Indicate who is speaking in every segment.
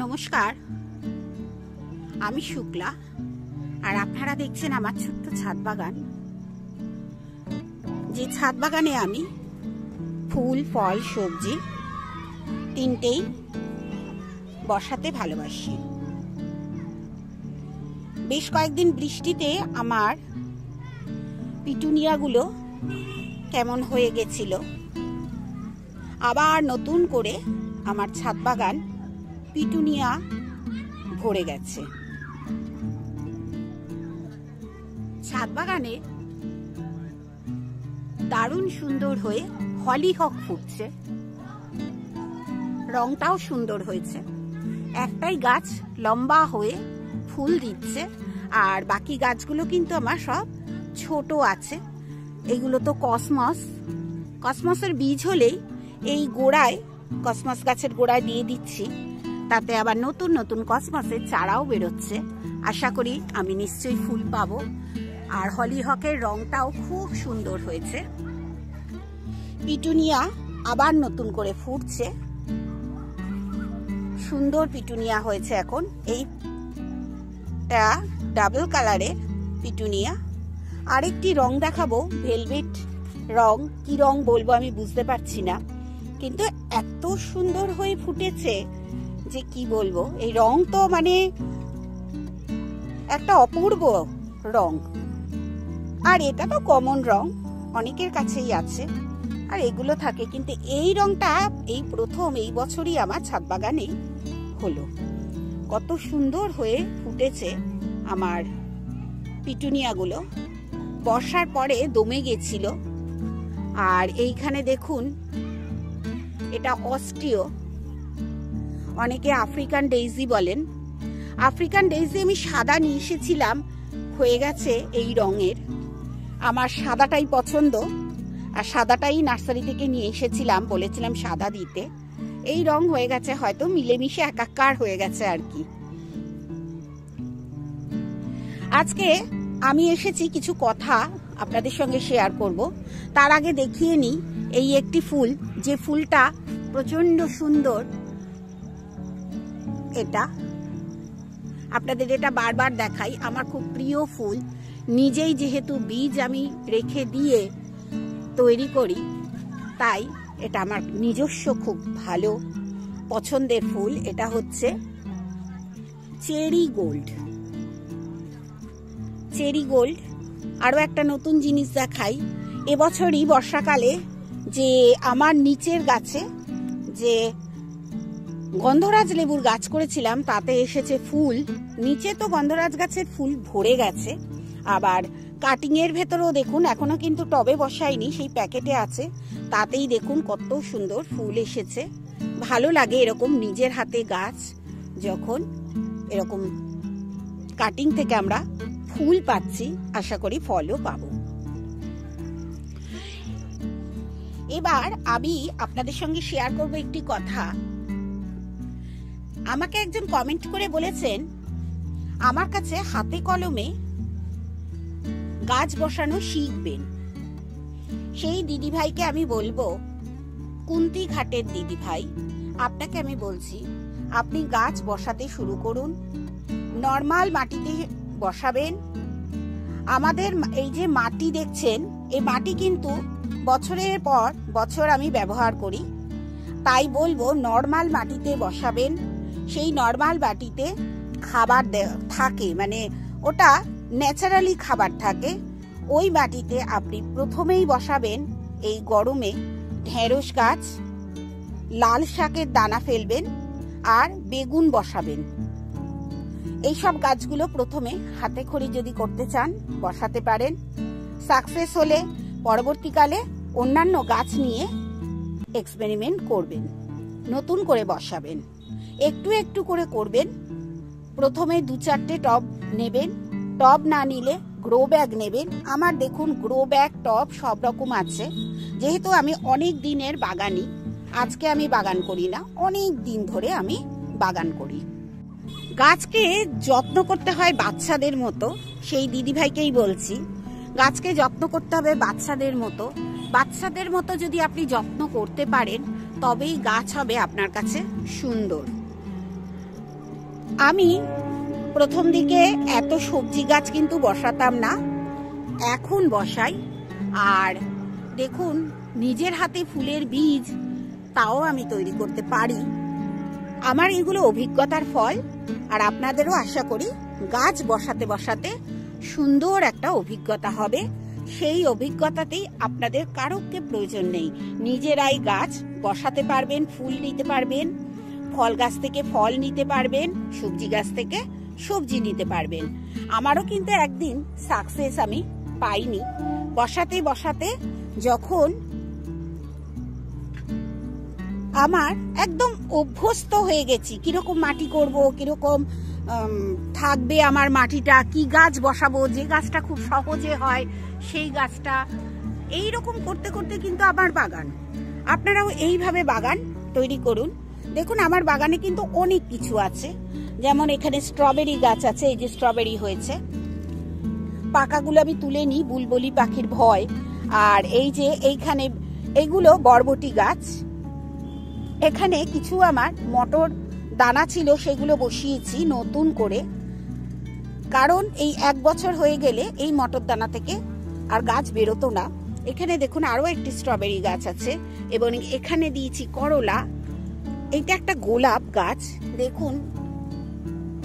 Speaker 1: নমস্কার, আমি শুক্লা আর আপনারা দেখছেন আমার ছোট্ট ছাদ বাগান। যে ছাদ বাগানে আমি ফুল, ফল, সবজি তিনটেই বসাতে ভালোবাসি। বেশ কয়েকদিন বৃষ্টিতে আমার পিটুনিয়াগুলো কেমন হয়ে গেছিল, আবার নতুন করে আমার ছাদ বাগান পিটুনিয়া ভরে গেছে। ছাদ বাগানে দারুণ সুন্দর হয়ে হলিহক ফুটছে, রংটাও সুন্দর হয়েছে। একটাই গাছ লম্বা হয়ে ফুল দিচ্ছে, আর বাকি গাছগুলো কিন্তু আমার সব ছোট আছে। এগুলো তো কসমসের বীজ হলেই এই গোড়ায়, কসমস গাছের গোড়ায় দিয়ে দিচ্ছি, তাতে আবার নতুন নতুন কসমসের চারাও বেরোচ্ছে। আশা করি আমি নিশ্চয়ই ফুল পাবো। আর হলিহকের রংটাও খুব সুন্দর হয়েছে। পিটুনিয়া আবার নতুন করে ফুটছে, সুন্দর পিটুনিয়া হয়েছে এখন। এইটা ডাবল কালারের পিটুনিয়া। আরেকটি রং দেখাবো, ভেলভেট রং। কি রং বলবো আমি বুঝতে পারছি না, কিন্তু এত সুন্দর হয়ে ফুটেছে যে কি বলবো। এই রং তো মানে একটা অপূর্ব রং। আর এটা তো কমন রং, অনেকের কাছেই আছে আর এগুলো থাকে, কিন্তু এই রংটা এই প্রথম এই বছরই আমার ছাদ বাগানে হলো। কত সুন্দর হয়ে ফুটেছে আমার পিটুনিয়াগুলো। বর্ষার পরে দমে গেছিল। আর এইখানে দেখুন, এটা অস্ট্রিয়, অনেকে আফ্রিকান ডেইজি বলেন। আফ্রিকান ডেইজি আমি সাদা নিয়ে এসেছিলাম, হয়ে গেছে এই রঙের। আমার সাদাটাই পছন্দ, আর সাদাটাই নার্সারি থেকে নিয়ে এসেছিলাম, বলেছিলাম সাদা দিতে। এই রং হয়ে গেছে, হয়তো মিলেমিশে একাকার হয়ে গেছে আর কি। আজকে আমি এসেছি কিছু কথা আপনাদের সঙ্গে শেয়ার করব। তার আগে দেখিয়ে নিই এই একটি ফুল, যে ফুলটা প্রচন্ড সুন্দর। এটা আপনাদের এটা বারবার দেখাই, আমার খুব প্রিয় ফুল। নিজেই যেহেতু বীজ আমি রেখে দিয়ে তৈরি করি, তাই এটা আমার নিজস্ব খুব ভালো পছন্দের ফুল। এটা হচ্ছে চেরি গোল্ড। Cherry gold. আরো একটা নতুন জিনিস দেখাই, এবছরই বর্ষাকালে যে আমার নিচের গাছে যে গন্ধরাজ লেবুর গাছ করেছিলাম, তাতে এসেছে ফুল। নিচে তো গন্ধরাজ গাছের ফুল ভরে গেছে, আবার কাটিং এর ভেতরেও দেখুন, এখনো কিন্তু টবে বসাইনি, সেই প্যাকেটে আছে। তাতেই দেখুন কত সুন্দর ফুল এসেছে। ভালো লাগে এরকম নিজের হাতে গাছ যখন এরকম কাটিং থেকে আমরা ফুল পাচ্ছি, আশা করি ফলও পাবো। এবার আমি আপনাদের সঙ্গে শেয়ার করব একটি কথা। আমাকে একজন কমেন্ট করে বলেছেন আমার কাছে হাতে কলমে গাছ বসানো শিখবেন। সেই দিদিভাইকে আমি বলবো, কুন্তি ঘাটের দিদিভাই, আপনাকে আমি বলছি, আপনি গাছ বসাতে শুরু করুন। নর্মাল মাটিতে বসাবেন। আমাদের এই যে মাটি দেখছেন, এই মাটি কিন্তু বছরের পর বছর আমি ব্যবহার করি, তাই বলবো নর্মাল মাটিতে বসাবেন। সেই নর্মাল মাটিতে খাবার থাকে, মানে ওটা ন্যাচারালি খাবার থাকে। ওই মাটিতে আপনি প্রথমেই বসাবেন এই গরমে ঢেঁড়স গাছ, লাল শাকের দানা ফেলবেন, আর বেগুন বসাবেন। এইসব গাছগুলো প্রথমে হাতে খড়ি যদি করতে চান বসাতে পারেন। সাকসেস হলে পরবর্তীকালে অন্যান্য গাছ নিয়ে এক্সপেরিমেন্ট করবেন, নতুন করে বসাবেন। একটু একটু করে করবেন। প্রথমে 2-4টে টব নেবেন, টব না নিলে গ্রো ব্যাগ নেবেন। আমার দেখুন গ্রো ব্যাগ, টব সব রকম আছে। যেহেতু আমি অনেক দিনের বাগানি, আজকে আমি বাগান করি না, অনেক দিন ধরে আমি বাগান করি। গাছকে যত্ন করতে হয় বাচ্চাদের মতো, সেই দিদিভাইকেই বলছি, গাছকে যত্ন করতে হবে বাচ্চাদের মতো। বাচ্চাদের মতো যদি আপনি যত্ন করতে পারেন, তবেই গাছ হবে আপনার কাছে সুন্দর। আমি প্রথম দিকে এত সবজি গাছ কিন্তু বসাতাম না, এখন বসাই। আর দেখুন নিজের হাতে ফুলের বীজ তাও আমি তৈরি করতে পারি। আমার এগুলো অভিজ্ঞতার ফল, আর আপনাদেরও আশা করি গাছ বসাতে বসাতে সুন্দর একটা অভিজ্ঞতা হবে। সেই অভিজ্ঞতাতেই আপনাদের কারোকে প্রয়োজন নেই, নিজেরাই গাছ বসাতে পারবেন, ফুল নিতে পারবেন, ফল গাছ থেকে ফল নিতে পারবেন, সবজি গাছ থেকে সবজি নিতে পারবেন। আমারও কিন্তু একদিন সাকসেস আমি পাইনি। বসাতে বসাতে যখন আমার একদম অভ্যস্ত হয়ে গেছি, কিরকম মাটি করব, কিরকম থাকবে আমার মাটিটা, কি গাছ বসাবো, যে গাছটা খুব সহজে হয় সেই গাছটা, এইরকম করতে করতে কিন্তু আমার বাগান। আপনারাও এইভাবে বাগান তৈরি করুন। দেখুন আমার বাগানে কিন্তু অনেক কিছু আছে, যেমন এখানে স্ট্রবেরি গাছ আছে, এই যে স্ট্রবেরি হয়েছে, পাকাগুলো আমি তুলে নিই বুলবুলি পাখির ভয়। আর এই যে এইখানে এইগুলো বরবটি গাছ, এখানে কিছু আমার মটর দানা ছিল সেগুলো বসিয়েছি নতুন করে, কারণ এই 1 বছর হয়ে গেলে এই মটর দানা থেকে আর গাছ বেরোতো না। এখানে দেখুন আরো একটি স্ট্রবেরি গাছ আছে, এবং এখানে দিয়েছি করলা। এটা একটা গোলাপ গাছ, দেখুন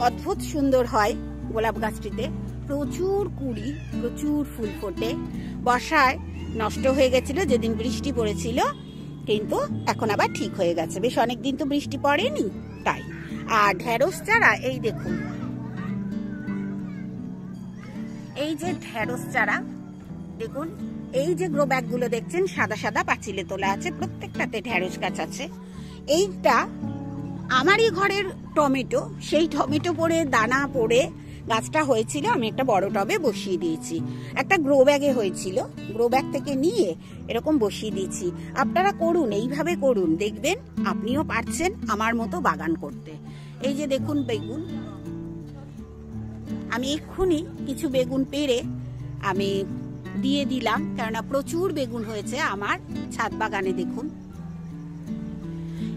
Speaker 1: অদ্ভুত সুন্দর হয় গোলাপ গাছটিতে, প্রচুর কুড়ি, প্রচুর ফুল ফোটে। বর্ষায় নষ্ট হয়ে গেছিল যেদিন বৃষ্টি পড়েছিল, কিন্তু এখন আবার ঠিক হয়ে গেছে, বেশ অনেকদিন তো বৃষ্টি পড়েনি তাই। আর ঢেঁড়স চারা এই দেখুন, এই যে ঢেঁড়স চারা দেখুন, এই যে গ্রো ব্যাগ গুলো দেখছেন সাদা সাদা পাঁচিলে তোলা আছে, প্রত্যেকটাতে ঢেঁড়স গাছ আছে। এইটা আমারই ঘরের টমেটো, সেই টমেটো পড়ে দানা পড়ে গাছটা হয়েছিল, আমি একটা বড় টবে বসিয়ে দিয়েছি। একটা গ্রো ব্যাগে হয়েছিল, গ্রো ব্যাগ থেকে নিয়ে এরকম বসিয়ে দিয়েছি। আপনারা করুন, এইভাবে করুন, দেখবেন আপনিও পারছেন আমার মতো বাগান করতে। এই যে দেখুন বেগুন, আমি এক্ষুনি কিছু বেগুন পেড়ে আমি দিয়ে দিলাম, কেননা প্রচুর বেগুন হয়েছে আমার ছাদ বাগানে। দেখুন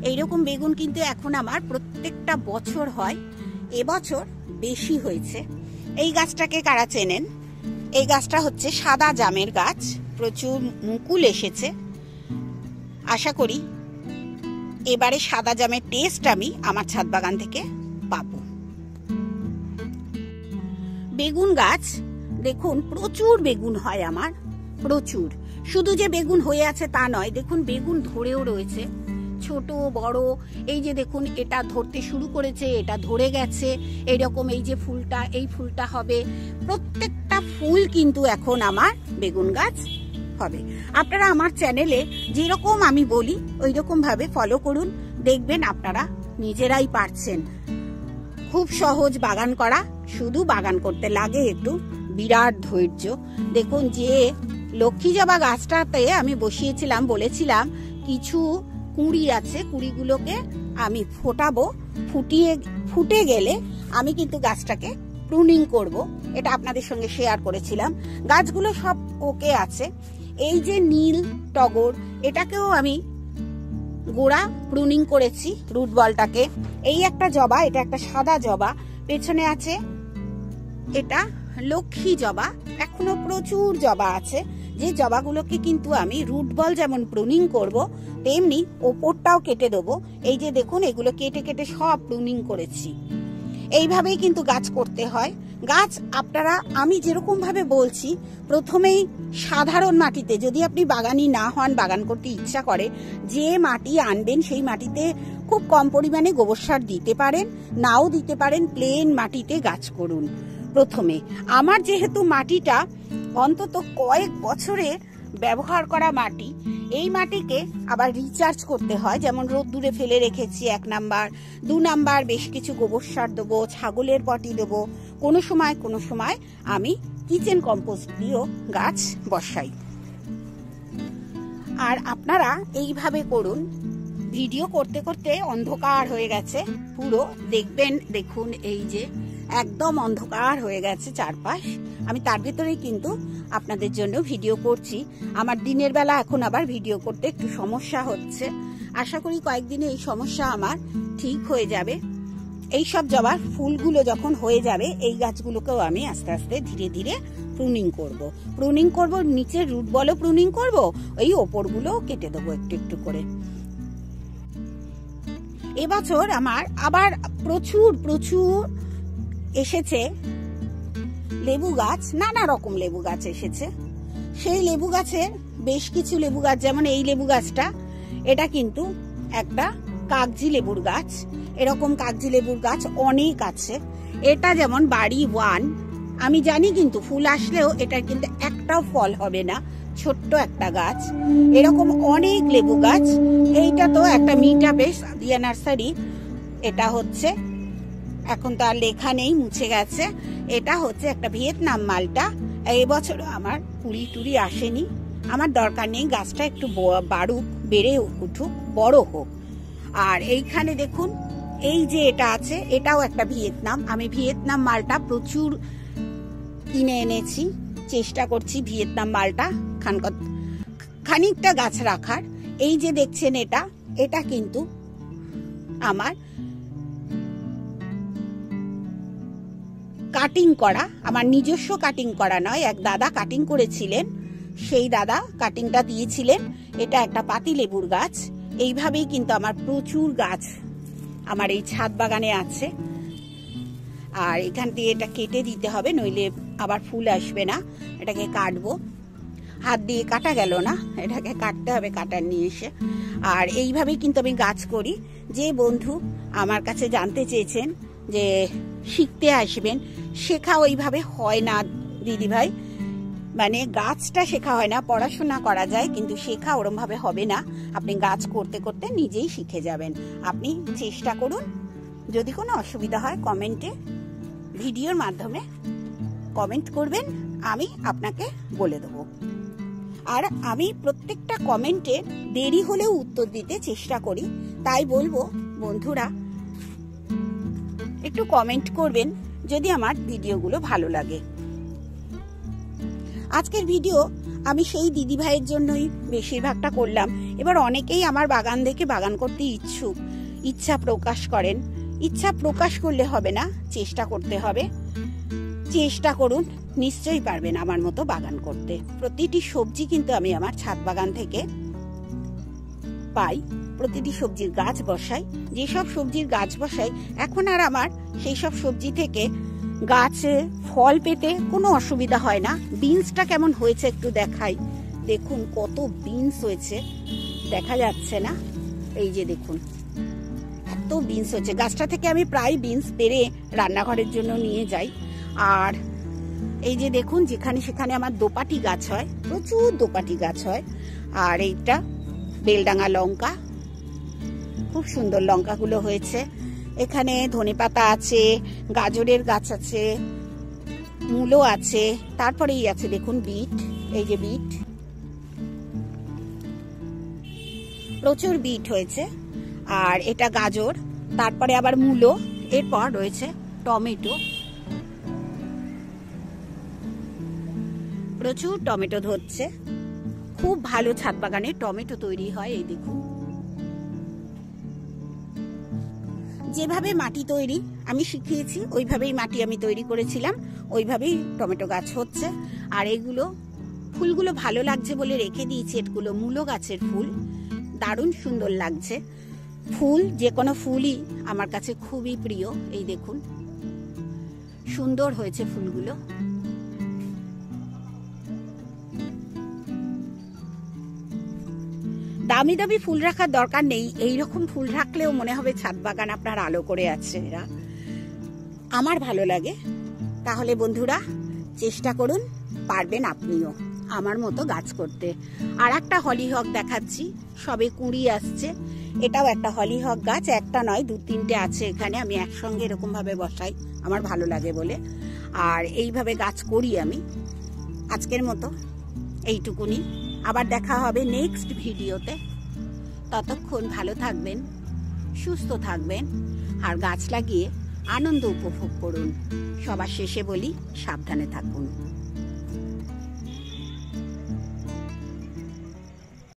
Speaker 1: এইরকম বেগুন কিন্তু এখন আমার প্রত্যেকটা বছর হয়, এবছর বেশি হয়েছে। এই গাছটাকে কারা চেনেন? এই গাছটা হচ্ছে সাদা জামের গাছ, প্রচুর মুকুল এসেছে। আশা করি এবারে সাদা জামের টেস্ট আমি আমার ছাদ বাগান থেকে পাবো। বেগুন গাছ দেখুন প্রচুর বেগুন হয় আমার, প্রচুর। শুধু যে বেগুন হয়ে আছে তা নয়, দেখুন বেগুন ধরেও রয়েছে, ছোট বড়। এই যে দেখুন এটা ধরতে শুরু করেছে, এটা ধরে গেছে, এইরকম এই যে ফুলটা, এই ফুলটা হবে, প্রত্যেকটা ফুল কিন্তু এখন আমার বেগুন গাছ হবে। আপনারা আমার চ্যানেলে যেরকম আমি বলি ওই রকম ভাবে ফলো করুন, দেখবেন আপনারা নিজেরাই পারছেন। খুব সহজ বাগান করা, শুধু বাগান করতে লাগে একটু বিরাট ধৈর্য। দেখুন যে লক্ষ্মী জবা গাছটাতে আমি বসিয়েছিলাম, বলেছিলাম কিছু কুঁড়ি আছে, কুঁড়িগুলোকে আমি ফোটাবো, ফুটে গেলে আমি কিন্তু গাছটাকে প্রুনিং করব, এটা আপনাদের সঙ্গে শেয়ার করেছিলাম। গাছগুলো সব ওকে আছে। এই যে নীল টগর, এটাকেও আমি গোড়া প্রুনিং করেছি, রুট বলটাকে। এই একটা জবা, এটা একটা সাদা জবা, পেছনে আছে এটা লক্ষ্মী জবা, এখনো প্রচুর জবা আছে, যে জবাগুলোকে কিন্তু আমি রুট বল যেমন প্রুনিং করব তেমনি ওপরটাও কেটে দেবো। এই যে দেখুন এগুলো কেটে কেটে সব প্রুনিং করেছি। এইভাবেই কিন্তু গাছ করতে হয়। গাছ আপনারা আমি যেরকম ভাবে বলছি, প্রথমেই সাধারণ মাটিতে, যদি আপনি বাগানি না হন, বাগান করতে ইচ্ছা করে, যে মাটি আনবেন সেই মাটিতে খুব কম পরিমাণে গোবর সার দিতে পারেন, নাও দিতে পারেন, প্লেন মাটিতে গাছ করুন। প্রথমে আমার যেহেতু মাটিটা অন্তত কয়েক বছরের ব্যবহার করা মাটি, এই মাটিকে আবার রিচার্জ করতে হয়, যেমন রোদ্দুরে ফেলে রেখেছি 1 নাম্বার, 2 নাম্বার বেশ কিছু গোবর সার দেবো, ছাগলের পটি দেবো, কোনো সময় আমি কিচেন কম্পোস্ট দিয়েও গাছ বসাই। আর আপনারা এইভাবে করুন। ভিডিও করতে করতে অন্ধকার হয়ে গেছে পুরো, দেখবেন দেখুন এই যে একদম অন্ধকার হয়ে গেছে চারপাশ। আমি তার ভেতরেই কিন্তু আপনাদের জন্য ভিডিও করছি। আমার দিনের বেলা এখন আবার ভিডিও করতে একটু সমস্যা হচ্ছে, আশা করি কয়েকদিনে এই সমস্যা আমার ঠিক হয়ে যাবে। এই সব জবার ফুলগুলো যখন হয়ে যাবে এই গাছগুলোকেও আমি আস্তে আস্তে ধীরে ধীরে প্রুনিং করব। নিচের রুট বলো প্রুনিং করব, ওই ওপরগুলো কেটে দেবো একটু একটু করে। এবছর আমার আবার প্রচুর এসেছে লেবু গাছ, নানা রকম লেবু গাছ এসেছে। সেই লেবু গাছের বেশ কিছু লেবু গাছ, যেমন এই লেবু গাছটা, এটা কিন্তু একটা কাগজি লেবুর গাছ। এরকম কাগজি লেবুর গাছ অনেক আছে। এটা যেমন বাড়ি 1, আমি জানি কিন্তু ফুল আসলেও এটা কিন্তু একটাও ফল হবে না, ছোট্ট একটা গাছ। এরকম অনেক লেবু গাছ। এইটা তো একটা মিটা বেশ দিয়া নার্সারি, এটা হচ্ছে এখন তো আর লেখা নেই, মুছে গেছে। এটা হচ্ছে একটা ভিয়েতনাম মালটা। এই বছর আমার কুড়ি টুড়ি আসেনি, আমার দরকার নেই, গাছটা একটু বাড়ুক, বেড়ে উঠুক, বড় হোক। আর এইখানে দেখুন এই যে এটা আছে, এটাও একটা ভিয়েতনাম। আমি ভিয়েতনাম মালটা প্রচুর কিনে এনেছি, চেষ্টা করছি ভিয়েতনাম মালটা খানিকটা গাছ রাখার। এই যে দেখছেন এটা কিন্তু আমার কাটিং করা, আমার নিজস্ব কাটিং করা নয়, এক দাদা কাটিং করেছিলেন, সেই দাদা কাটিংটা দিয়েছিলেন। এটা একটা পাতি লেবুর গাছ। এইভাবেই কিন্তু আমার প্রচুর গাছ আমার এই ছাদ বাগানে আছে। আর এখান থেকে এটা কেটে দিতে হবে, নইলে আবার ফুল আসবে না। এটাকে কাটবো, হাত দিয়ে কাটা গেল না, এটাকে কাটতে হবে কাটার নিয়ে এসে। আর এইভাবেই কিন্তু আমি গাছ করি। যে বন্ধু আমার কাছে জানতে চেয়েছেন যে শিখতে আসবেন, শেখা ওইভাবে হয় না দিদিভাই, মানে গাছটা শেখা হয় না, পড়াশোনা করা যায় কিন্তু শেখা ওরম ভাবে হবে না। আপনি গাছ করতে করতে নিজেই শিখে যাবেন। আপনি চেষ্টা করুন, যদি কোনো অসুবিধা হয় কমেন্টে, ভিডিওর মাধ্যমে কমেন্ট করবেন, আমি আপনাকে বলে দেবো। আর আমি প্রত্যেকটা কমেন্টে দেরি হলেও উত্তর দিতে চেষ্টা করি। তাই বলবো বন্ধুরা একটু কমেন্ট করবেন যদি আমার ভিডিওগুলো ভালো লাগে। আজকের ভিডিও আমি সেই দিদি ভাইয়ের জন্যই বেশিরভাগটা করলাম। এবার অনেকেই আমার বাগান দেখে বাগান করতে ইচ্ছা প্রকাশ করেন। ইচ্ছা প্রকাশ করলে হবে না, চেষ্টা করতে হবে। চেষ্টা করুন, নিশ্চয়ই পারবেন আমার মতো বাগান করতে। প্রতিটি সবজি কিন্তু আমি আমার ছাদ বাগান থেকে পাই, প্রতিটি সবজির গাছ বসাই। যেসব সবজির গাছ বসাই এখন আর আমার সেই সব সবজি থেকে গাছে ফল পেতে কোনো অসুবিধা হয় না। বিনসটা কেমন হয়েছে একটু দেখাই, দেখুন কত বিনস হয়েছে, দেখা যাচ্ছে না? এই যে দেখুন এত বিনস হয়েছে। গাছটা থেকে আমি প্রায় বিনস পেরে রান্নাঘরের জন্য নিয়ে যাই। আর এই যে দেখুন যেখানে সেখানে আমার দোপাটি গাছ হয়, প্রচুর দোপাটি গাছ হয়। আর এইটা বেলডাঙ্গা লঙ্কা, খুব সুন্দর লঙ্কাগুলো হয়েছে। এখানে ধনেপাতা আছে, গাজরের গাছ আছে, মূলো আছে, তারপরেই আছে দেখুন বিট। এই যে বিট, প্রচুর বিট হয়েছে। আর এটা গাজর, তারপরে আবার মূলো, এরপর রয়েছে টমেটো, প্রচুর টমেটো ধরছে। খুব ভালো ছাদ বাগানে টমেটো তৈরি হয়। এই দেখুন যেভাবে মাটি তৈরি আমি শিখিয়েছি, ওইভাবেই মাটি আমি তৈরি করেছিলাম, ওইভাবেই টমেটো গাছ হচ্ছে। আর এগুলো ফুলগুলো ভালো লাগছে বলে রেখে দিয়েছি। এগুলো মূলো গাছের ফুল, দারুণ সুন্দর লাগছে। ফুল যে কোনো ফুলই আমার কাছে খুবই প্রিয়। এই দেখুন সুন্দর হয়েছে ফুলগুলো। দামি দামি ফুল রাখার দরকার নেই, এইরকম ফুল রাখলেও মনে হবে ছাদ বাগান আপনার আলো করে আছে। এরা আমার ভালো লাগে। তাহলে বন্ধুরা চেষ্টা করুন, পারবেন আপনিও আমার মতো গাছ করতে। আর একটা হলিহক দেখাচ্ছি, সবে কুঁড়ি আসছে। এটাও একটা হলিহক গাছ, একটা নয় 2-3টে আছে এখানে। আমি একসঙ্গে এরকম ভাবে বসাই, আমার ভালো লাগে বলে। আর এইভাবে গাছ করি আমি। আজকের মতো এইটুকুনি, আবার দেখা হবে নেক্সট ভিডিওতে। ততক্ষণ ভালো থাকবেন, সুস্থ থাকবেন, আর গাছ লাগিয়ে আনন্দ উপভোগ করুন। সবার শেষে বলি সাবধানে থাকুন।